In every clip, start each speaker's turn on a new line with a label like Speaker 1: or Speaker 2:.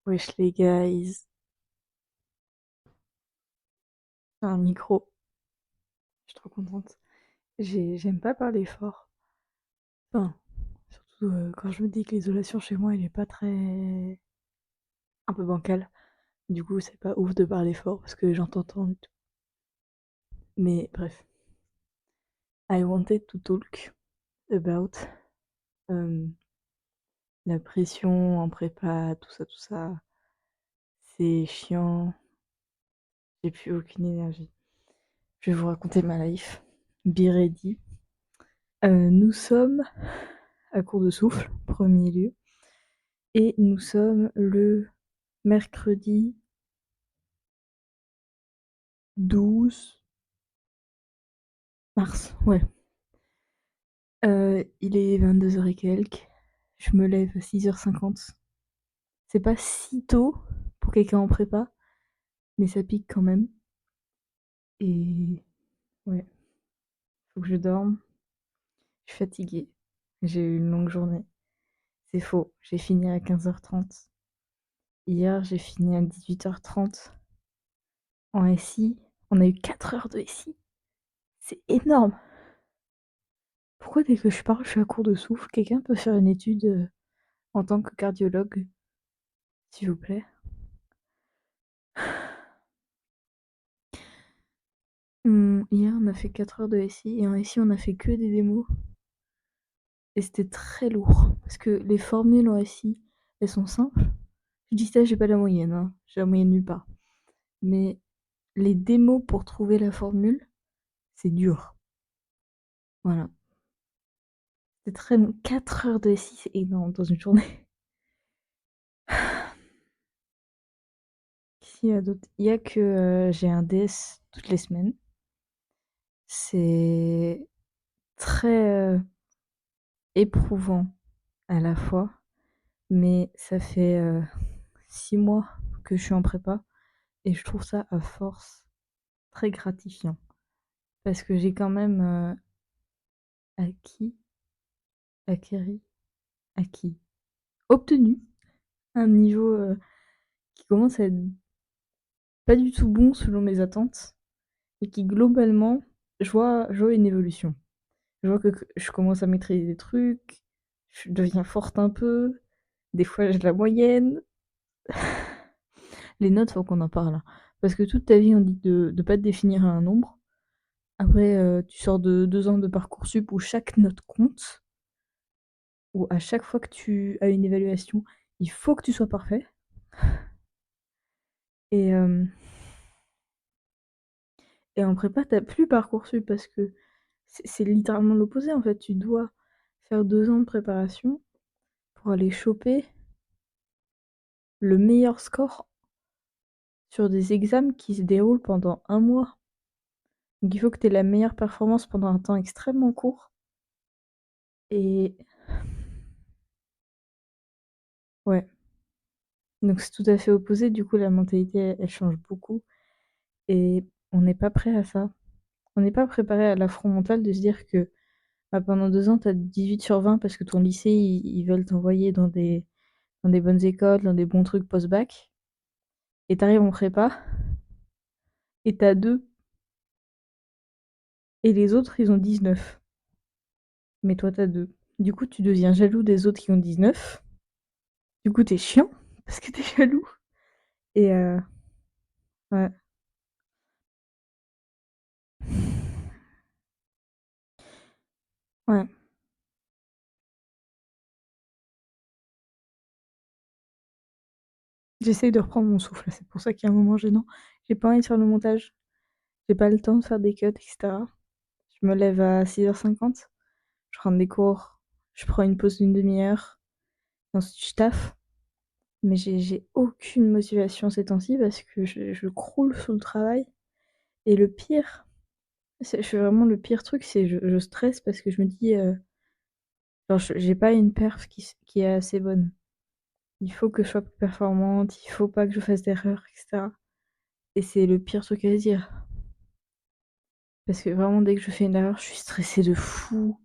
Speaker 1: Wesh les guys, un micro, je suis trop contente. J'aime pas parler fort. Enfin, surtout quand je me dis que l'isolation chez moi, elle est pas très... un peu bancale. Du coup, c'est pas ouf de parler fort parce que les gens t'entendent et tout. Mais bref, I wanted to talk about euh, la pression en prépa, tout ça. C'est chiant, j'ai plus aucune énergie. Je vais vous raconter ma life. Be ready. Nous sommes à court de souffle, premier lieu. Et nous sommes le mercredi 12 mars, ouais. Il est 22 heures et quelques. Je me lève à 6h50. C'est pas si tôt pour quelqu'un en prépa, mais ça pique quand même. Et ouais, faut que je dorme. Je suis fatiguée. J'ai eu une longue journée. C'est faux, j'ai fini à 15h30. Hier, j'ai fini à 18h30 en SI. On a eu 4 heures de SI. C'est énorme. Pourquoi dès que je parle, je suis à court de souffle? Quelqu'un peut faire une étude en tant que cardiologue, s'il vous plaît? Hier, on a fait 4 heures de SI et en SI, on a fait que des démos. Et c'était très lourd parce que les formules en SI, elles sont simples. Je dis ça, j'ai pas la moyenne, hein. J'ai la moyenne nulle part. Mais les démos pour trouver la formule, c'est dur. Voilà. C'est très long. 4 heures de SI, c'est énorme dans une journée. Qu'est-ce qu'il y a d'autre? Il y a que j'ai un DS toutes les semaines. C'est très éprouvant à la fois, mais ça fait 6 mois que je suis en prépa et je trouve ça à force très gratifiant parce que j'ai quand même acquis, acquéri, acquis, obtenu un niveau qui commence à être pas du tout bon selon mes attentes et qui globalement, je vois une évolution. Je vois que je commence à maîtriser des trucs, je deviens forte un peu, des fois j'ai de la moyenne. Les notes, faut qu'on en parle, hein. Parce que toute ta vie, on dit de pas te définir à un nombre. Après, tu sors de 2 ans de Parcoursup où chaque note compte, où à chaque fois que tu as une évaluation, il faut que tu sois parfait. Et, euh, et en prépa, t'as plus Parcoursup parce que c'est littéralement l'opposé en fait. Tu dois faire 2 ans de préparation pour aller choper le meilleur score sur des examens qui se déroulent pendant un mois. Donc il faut que tu aies la meilleure performance pendant un temps extrêmement court. Et ouais, donc c'est tout à fait opposé. Du coup, la mentalité, elle change beaucoup. Et on n'est pas prêt à ça. On n'est pas préparé à l'affront mental de se dire que bah, pendant 2 ans, tu as 18 sur 20 parce que ton lycée, ils veulent t'envoyer dans des bonnes écoles, dans des bons trucs post-bac. Et t'arrives en prépa, et t'as 2. Et les autres, ils ont 19. Mais toi, t'as 2. Du coup, tu deviens jaloux des autres qui ont 19. Du coup, t'es chiant parce que t'es jaloux. Et ouais. Ouais. J'essaye de reprendre mon souffle. C'est pour ça qu'il y a un moment gênant. J'ai pas envie de faire le montage. J'ai pas le temps de faire des cuts, etc. Je me lève à 6h50. Je prends des cours. Je prends une pause d'une demi-heure. Ensuite, je taffe. Mais j'ai aucune motivation ces temps-ci parce que je croule sous le travail. Et le pire, je fais vraiment le pire truc, c'est je stresse parce que je me dis, genre, j'ai pas une perf qui est assez bonne. Il faut que je sois plus performante, il faut pas que je fasse d'erreurs, etc. Et c'est le pire truc à se dire. Parce que vraiment, dès que je fais une erreur, je suis stressée de fou.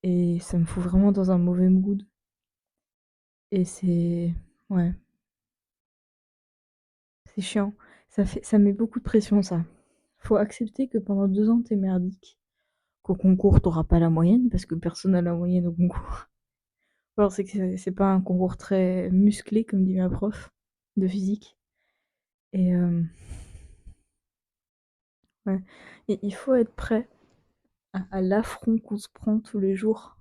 Speaker 1: Et ça me fout vraiment dans un mauvais mood. Et c'est... Ouais. C'est chiant. Ça met beaucoup de pression, ça. Faut accepter que pendant 2 ans, tu merdique, qu'au concours, tu pas la moyenne parce que personne n'a la moyenne au concours. Alors c'est que c'est pas un concours très musclé comme dit ma prof de physique et ouais, et il faut être prêt à l'affront qu'on se prend tous les jours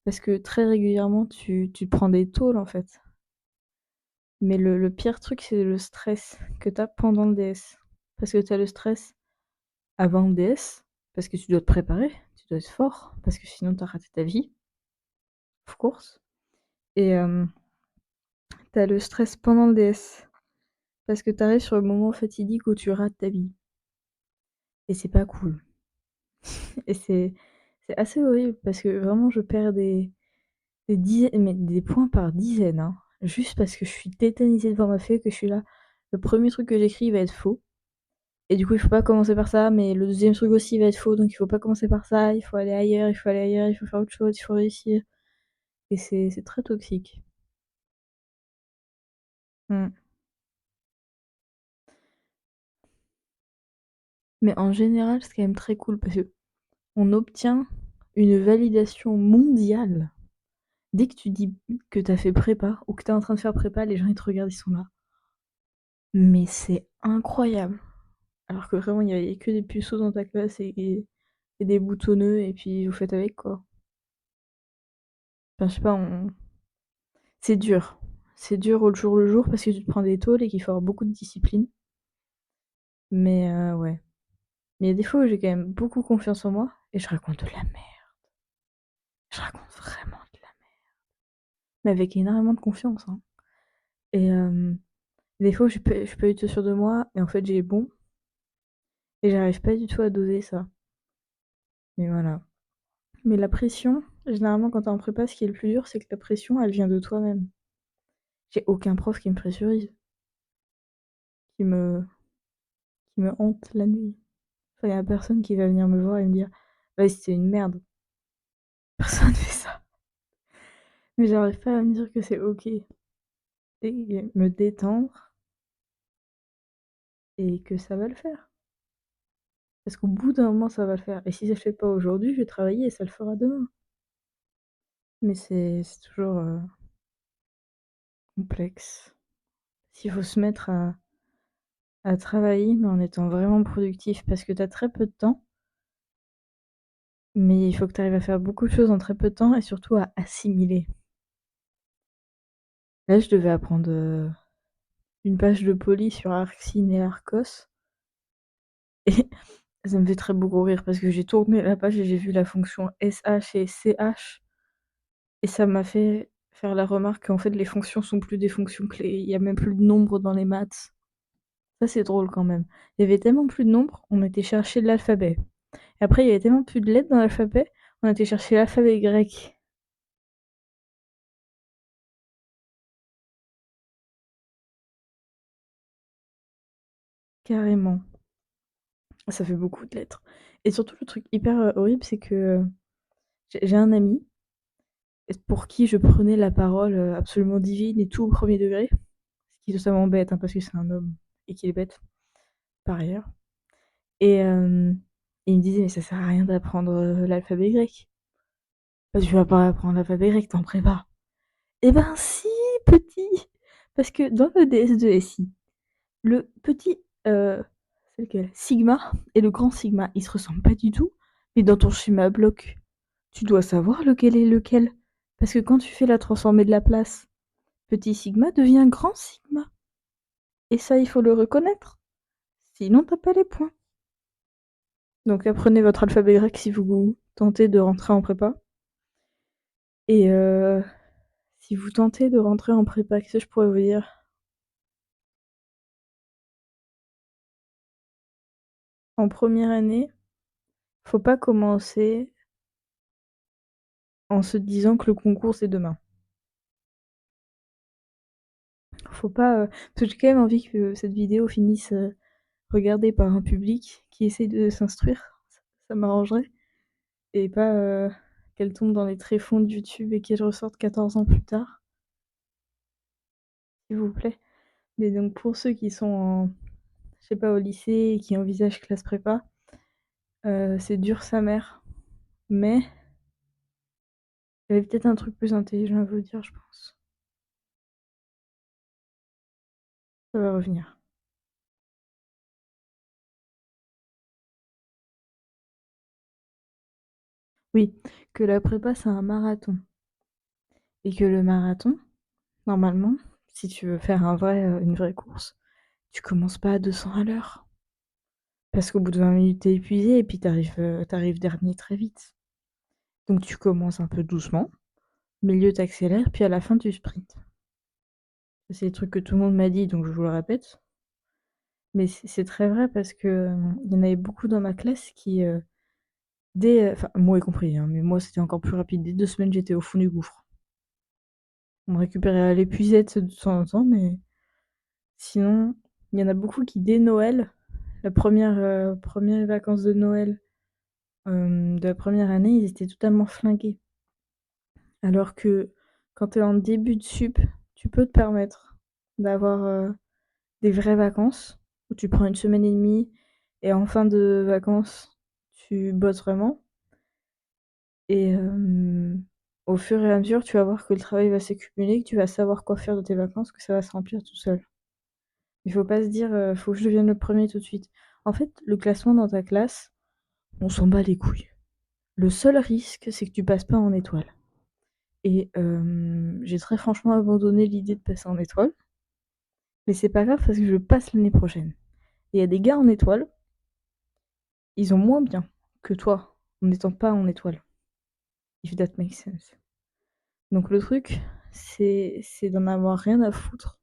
Speaker 1: parce que très régulièrement tu te prends des tôles, en fait. Mais le pire truc, c'est le stress que tu as pendant le DS. Parce que tu as le stress avant le DS, parce que tu dois te préparer, tu dois être fort, parce que sinon tu as raté ta vie, of course. Et tu as le stress pendant le DS, parce que tu arrives sur le moment fatidique où tu rates ta vie. Et c'est pas cool. Et c'est assez horrible, parce que vraiment je perds des dizaines, mais des points par dizaines, hein, juste parce que je suis tétanisée devant ma feuille, que je suis là. Le premier truc que j'écris va être faux. Et du coup, il faut pas commencer par ça, mais le deuxième truc aussi va être faux, donc il faut pas commencer par ça, il faut aller ailleurs, il faut aller ailleurs, il faut faire autre chose, il faut réussir. Et c'est très toxique. Mm. Mais en général, c'est quand même très cool parce que on obtient une validation mondiale. Dès que tu dis que t'as fait prépa ou que t'es en train de faire prépa, les gens ils te regardent, ils sont là. Mais c'est incroyable. Alors que vraiment, il y avait que des puceaux dans ta classe et des boutonneux, et puis vous faites avec quoi. Enfin, je sais pas, c'est dur. C'est dur au jour le jour parce que tu te prends des tôles et qu'il faut avoir beaucoup de discipline. Mais ouais. Mais il y a des fois où j'ai quand même beaucoup confiance en moi et je raconte de la merde. Je raconte vraiment de la merde. Mais avec énormément de confiance, hein. Et des fois où je peux être sûre de moi et en fait j'ai bon et j'arrive pas du tout à doser ça. Mais voilà. Mais la pression, généralement quand t'es en prépa, ce qui est le plus dur, c'est que la pression, elle vient de toi-même. J'ai aucun prof qui me pressurise, qui me, qui me hante la nuit. Enfin, y a personne qui va venir me voir et me dire vas-y, c'est une merde. Personne fait ça. Mais j'arrive pas à me dire que c'est ok. Et me détendre et que ça va le faire. Parce qu'au bout d'un moment, ça va le faire. Et si ça le fait pas aujourd'hui, je vais travailler et ça le fera demain. Mais c'est toujours complexe. S'il faut se mettre à travailler, mais en étant vraiment productif, parce que tu as très peu de temps, mais il faut que tu arrives à faire beaucoup de choses en très peu de temps et surtout à assimiler. Là, je devais apprendre une page de poly sur Arxine et Arcos. Et ça me fait très beaucoup rire parce que j'ai tourné la page et j'ai vu la fonction SH et CH. Et ça m'a fait faire la remarque qu'en fait, les fonctions sont plus des fonctions clés. Il y a même plus de nombres dans les maths. Ça, c'est drôle quand même. Il y avait tellement plus de nombres, on était chercher l'alphabet. Et après, il y avait tellement plus de lettres dans l'alphabet, on était chercher l'alphabet grec. Carrément. Ça fait beaucoup de lettres. Et surtout, le truc hyper horrible, c'est que j'ai un ami pour qui je prenais la parole absolument divine et tout au premier degré. Ce qui est totalement bête, hein, parce que c'est un homme et qu'il est bête, par ailleurs. Et il me disait, mais ça sert à rien d'apprendre l'alphabet grec. Parce que tu vas pas apprendre l'alphabet grec, t'en prépa. Eh ben si, petit. Parce que dans le DS2SI, le petit, c'est lequel? Sigma et le grand sigma, ils se ressemblent pas du tout. Mais dans ton schéma bloc, tu dois savoir lequel est lequel. Parce que quand tu fais la transformée de la place, petit sigma devient grand sigma. Et ça, il faut le reconnaître. Sinon, t'as pas les points. Donc apprenez votre alphabet grec si vous tentez de rentrer en prépa. Et si vous tentez de rentrer en prépa, qu'est-ce que je pourrais vous dire? En première année, faut pas commencer en se disant que le concours c'est demain. Faut pas. Parce que j'ai quand même envie que cette vidéo finisse regardée par un public qui essaie de s'instruire. Ça m'arrangerait. Et pas qu'elle tombe dans les tréfonds de YouTube et qu'elle ressorte 14 ans plus tard, s'il vous plaît. Mais donc pour ceux qui sont en je sais pas, au lycée et qui envisagent classe prépa, c'est dur sa mère, mais il y avait peut-être un truc plus intelligent à vous dire, je pense. Ça va revenir. Oui, que la prépa, c'est un marathon et que le marathon, normalement, si tu veux faire une vraie course, tu commences pas à 200 à l'heure. Parce qu'au bout de 20 minutes, t'es épuisé et puis t'arrives dernier très vite. Donc tu commences un peu doucement, milieu t'accélères, puis à la fin tu sprints. C'est des trucs que tout le monde m'a dit, donc je vous le répète. Mais c'est très vrai parce que il y en avait beaucoup dans ma classe qui, enfin moi y compris, hein, mais moi c'était encore plus rapide. Dès 2 semaines, j'étais au fond du gouffre. On me récupérait à l'épuisette de temps en temps, mais sinon, il y en a beaucoup qui dès Noël, la première vacances de Noël de la première année, ils étaient totalement flingués. Alors que quand tu es en début de sup, tu peux te permettre d'avoir des vraies vacances où tu prends une semaine et demie et en fin de vacances, tu bosses vraiment. Et au fur et à mesure, tu vas voir que le travail va s'accumuler, que tu vas savoir quoi faire de tes vacances, que ça va se remplir tout seul. Il faut pas se dire faut que je devienne le premier tout de suite. En fait, le classement dans ta classe, on s'en bat les couilles. Le seul risque, c'est que tu passes pas en étoile. Et j'ai très franchement abandonné l'idée de passer en étoile. Mais c'est pas grave parce que je passe l'année prochaine. Et il y a des gars en étoile, ils ont moins bien que toi en n'étant pas en étoile. If that makes sense. Donc le truc, c'est d'en avoir rien à foutre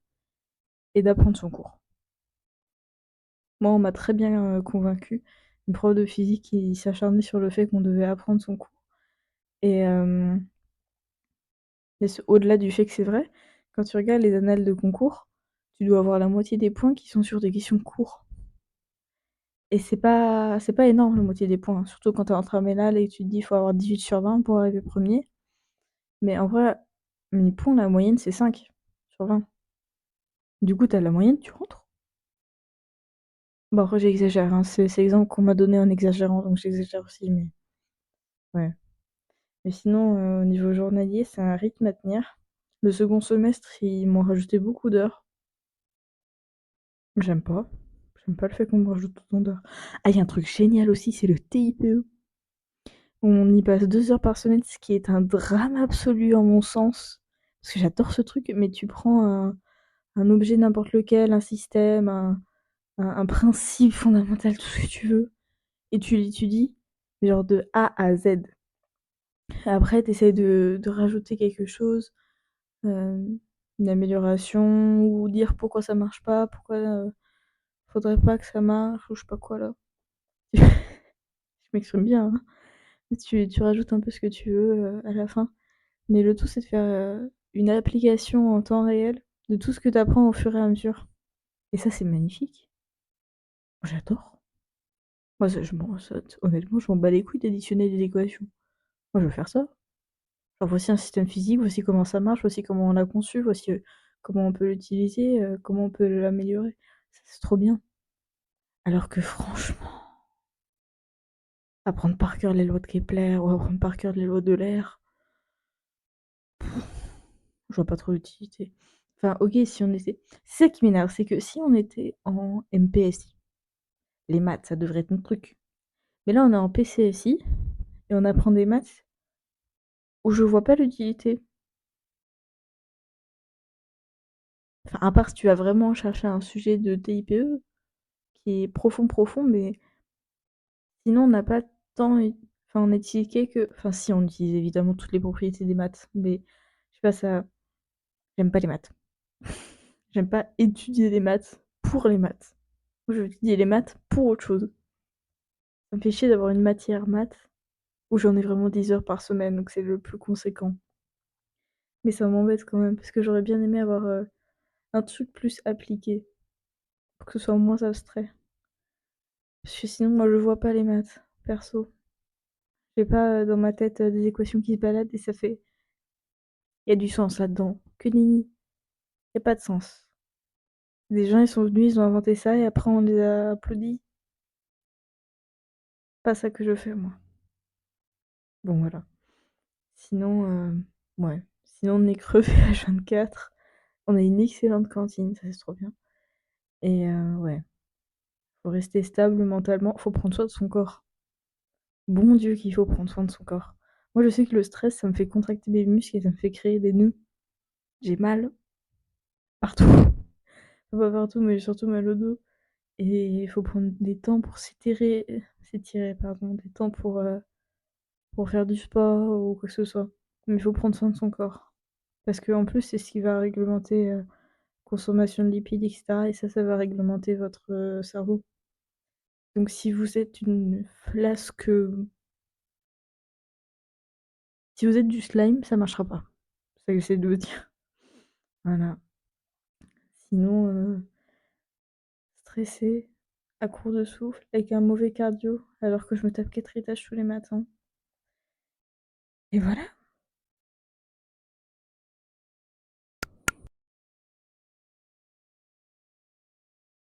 Speaker 1: et d'apprendre son cours. Moi, on m'a très bien convaincu. Une prof de physique qui s'acharnait sur le fait qu'on devait apprendre son cours. Et, au-delà du fait que c'est vrai, quand tu regardes les annales de concours, tu dois avoir la moitié des points qui sont sur des questions courtes. Et c'est pas énorme la moitié des points, hein. Surtout quand t'es en terminale et que tu te dis il faut avoir 18 sur 20 pour arriver premier. Mais en vrai, mes points, la moyenne, c'est 5 sur 20. Du coup, t'as la moyenne, tu rentres. Bon, après, j'exagère, hein. C'est l'exemple qu'on m'a donné en exagérant, donc j'exagère aussi, mais ouais. Mais sinon, au niveau journalier, c'est un rythme à tenir. Le second semestre, ils m'ont rajouté beaucoup d'heures. J'aime pas. J'aime pas le fait qu'on me rajoute autant d'heures. Ah, il y a un truc génial aussi, c'est le TIPE. On y passe 2 heures par semaine, ce qui est un drame absolu en mon sens. Parce que j'adore ce truc, mais tu prends un objet n'importe lequel, un système, un principe fondamental, tout ce que tu veux, et tu l'étudies, genre de A à Z. Après, tu essaies de rajouter quelque chose, euh, une amélioration, ou dire pourquoi ça marche pas, pourquoi faudrait pas que ça marche, ou je sais pas quoi là. Je m'exprime bien, hein. Tu rajoutes un peu ce que tu veux à la fin. Mais le tout, c'est de faire une application en temps réel de tout ce que tu apprends au fur et à mesure. Et ça, c'est magnifique. Moi, j'adore. Moi, honnêtement, je m'en bats les couilles d'additionner des équations. Moi, je veux faire ça. Genre, voici un système physique, voici comment ça marche, voici comment on l'a conçu, voici comment on peut l'utiliser, comment on peut l'améliorer. Ça, c'est trop bien. Alors que franchement, apprendre par cœur les lois de Kepler ou apprendre par cœur les lois de l'air, je vois pas trop l'utilité. Enfin, ok, si on était. C'est ça qui m'énerve, c'est que si on était en MPSI, les maths, ça devrait être notre truc. Mais là, on est en PCSI et on apprend des maths où je vois pas l'utilité. Enfin, à part si tu vas vraiment chercher un sujet de TIPE qui est profond, profond, mais sinon, on n'a pas tant. Enfin, on utilise quelques. Enfin, si, on utilise évidemment toutes les propriétés des maths, mais je sais pas, ça. J'aime pas les maths. J'aime pas étudier les maths pour les maths. Moi, je veux étudier les maths pour autre chose. Ça me fait chier d'avoir une matière maths où j'en ai vraiment 10 heures par semaine, donc c'est le plus conséquent. Mais ça m'embête quand même, parce que j'aurais bien aimé avoir un truc plus appliqué, pour que ce soit moins abstrait. Parce que sinon, moi, je vois pas les maths, perso. J'ai pas dans ma tête des équations qui se baladent et ça fait. Il y a du sens là-dedans. Que nenni. Y a pas de sens. Des gens, ils sont venus, ils ont inventé ça et après on les a applaudis. Pas ça que je fais, moi. Bon, voilà. Sinon, ouais. Sinon, on est crevé H24. On a une excellente cantine, ça c'est trop bien. Et ouais, faut rester stable mentalement, faut prendre soin de son corps. Bon Dieu qu'il faut prendre soin de son corps. Moi, je sais que le stress, ça me fait contracter mes muscles et ça me fait créer des nœuds. J'ai mal partout. Enfin, pas partout, mais j'ai surtout mal au dos. Et il faut prendre des temps pour s'étirer, pardon, des temps pour faire du sport ou quoi que ce soit. Mais il faut prendre soin de son corps. Parce que en plus, c'est ce qui va réglementer consommation de lipides, etc. Et ça va réglementer votre cerveau. Donc si vous êtes une flasque, si vous êtes du slime, ça marchera pas. C'est ça que j'essaie de vous dire. Voilà. Sinon, stressé, à court de souffle, avec un mauvais cardio, alors que je me tape 4 étages tous les matins. Et voilà.